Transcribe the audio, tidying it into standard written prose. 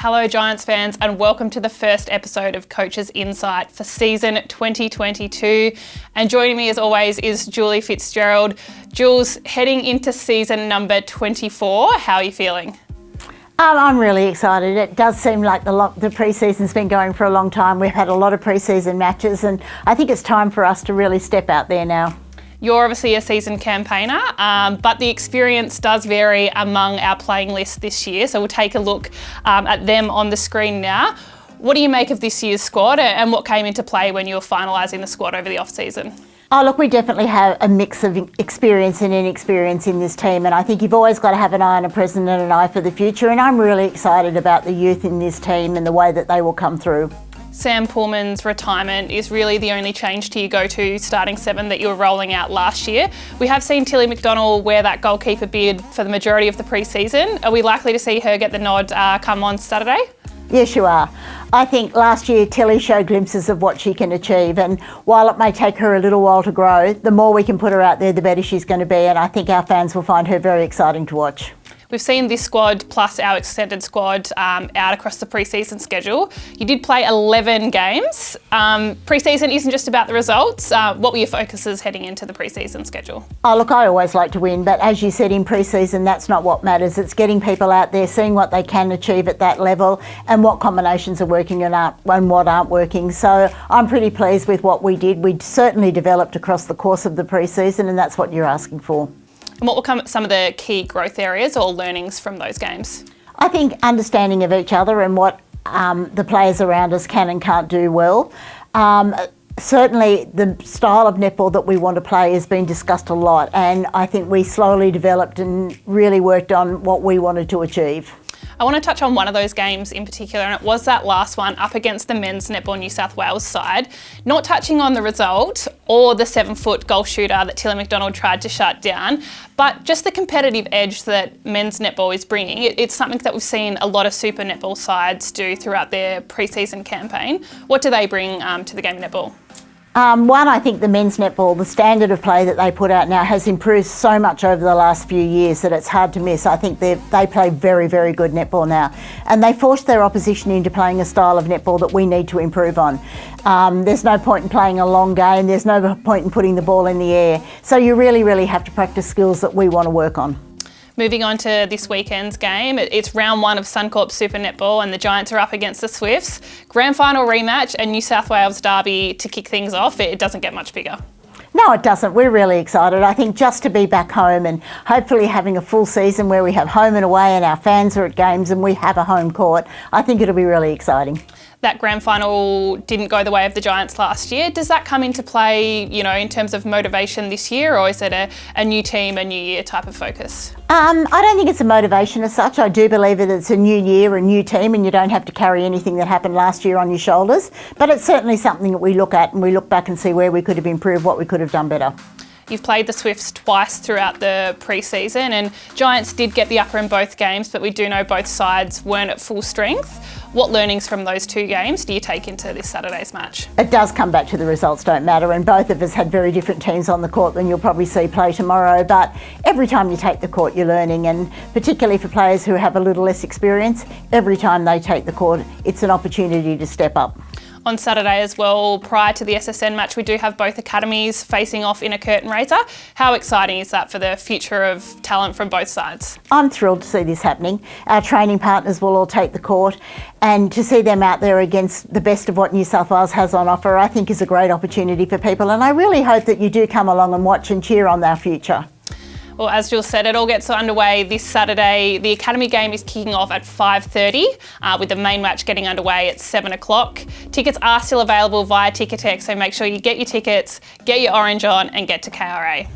Hello Giants fans, and welcome to the first episode of Coach's Insight for season 2022. And joining me as always is Julie Fitzgerald. Jules, heading into season number 24, how are you feeling? I'm really excited. It does seem like the pre-season's been going for a long time. We've had a lot of pre-season matches, and I think it's time for us to really step out there now. You're obviously a seasoned campaigner, but the experience does vary among our playing list this year. So we'll take a look at them on the screen now. What do you make of this year's squad, and what came into play when you were finalising the squad over the off-season? Oh look, we definitely have a mix of experience and inexperience in this team, and I think you've always got to have an eye on a present and an eye for the future, and I'm really excited about the youth in this team and the way that they will come through. Sam Pullman's retirement is really the only change to your go-to starting seven that you were rolling out last year. We have seen Tilly McDonald wear that goalkeeper beard for the majority of the pre-season. Are we likely to see her get the nod come on Saturday? Yes, you are. I think last year Tilly showed glimpses of what she can achieve, and while it may take her a little while to grow, the more we can put her out there, the better she's going to be, and I think our fans will find her very exciting to watch. We've seen this squad plus our extended squad out across the pre-season schedule. You did play 11 games. Pre-season isn't just about the results. What were your focuses heading into the pre-season schedule? Oh look, I always like to win, but as you said, in pre-season, that's not what matters. It's getting people out there, seeing what they can achieve at that level and what combinations are working and what aren't working. So I'm pretty pleased with what we did. We certainly developed across the course of the pre-season, and that's what you're asking for. And what will some of the key growth areas or learnings from those games? I think understanding of each other and what the players around us can and can't do well. Certainly the style of netball that we want to play has been discussed a lot, and I think we slowly developed and really worked on what we wanted to achieve. I want to touch on one of those games in particular, and it was that last one up against the men's netball New South Wales side. Not touching on the result or the 7-foot goal shooter that Tilly McDonald tried to shut down, but just the competitive edge that men's netball is bringing. It's something that we've seen a lot of super netball sides do throughout their pre-season campaign. What do they bring to the game of netball? One, I think the men's netball, the standard of play that they put out now has improved so much over the last few years that it's hard to miss. I think they play very, very good netball now. And they force their opposition into playing a style of netball that we need to improve on. There's no point in playing a long game. There's no point in putting the ball in the air. So you really, really have to practice skills that we want to work on. Moving on to this weekend's game, it's round one of Suncorp Super Netball, and the Giants are up against the Swifts. Grand final rematch and New South Wales derby to kick things off. It doesn't get much bigger. No, it doesn't. We're really excited. I think just to be back home and hopefully having a full season where we have home and away and our fans are at games and we have a home court, I think it'll be really exciting. That grand final didn't go the way of the Giants last year. Does that come into play, in terms of motivation this year, or is it a new team, a new year type of focus? I don't think it's a motivation as such. I do believe that it's a new year, a new team, and you don't have to carry anything that happened last year on your shoulders. But it's certainly something that we look at and we look back and see where we could have improved, what we could have done better. You've played the Swifts twice throughout the pre-season, and Giants did get the upper in both games, but we do know both sides weren't at full strength. What learnings from those two games do you take into this Saturday's match? It does come back to the results don't matter, and both of us had very different teams on the court than you'll probably see play tomorrow, but every time you take the court you're learning, and particularly for players who have a little less experience, every time they take the court it's an opportunity to step up. On Saturday as well, prior to the SSN match, we do have both academies facing off in a curtain raiser. How exciting is that for the future of talent from both sides? I'm thrilled to see this happening. Our training partners will all take the court, and to see them out there against the best of what New South Wales has on offer, I think is a great opportunity for people, and I really hope that you do come along and watch and cheer on our future. Well, as Jules said, it all gets underway this Saturday. The Academy game is kicking off at 5:30, with the main match getting underway at 7 o'clock. Tickets are still available via Ticketek, so make sure you get your tickets, get your orange on, and get to KRA.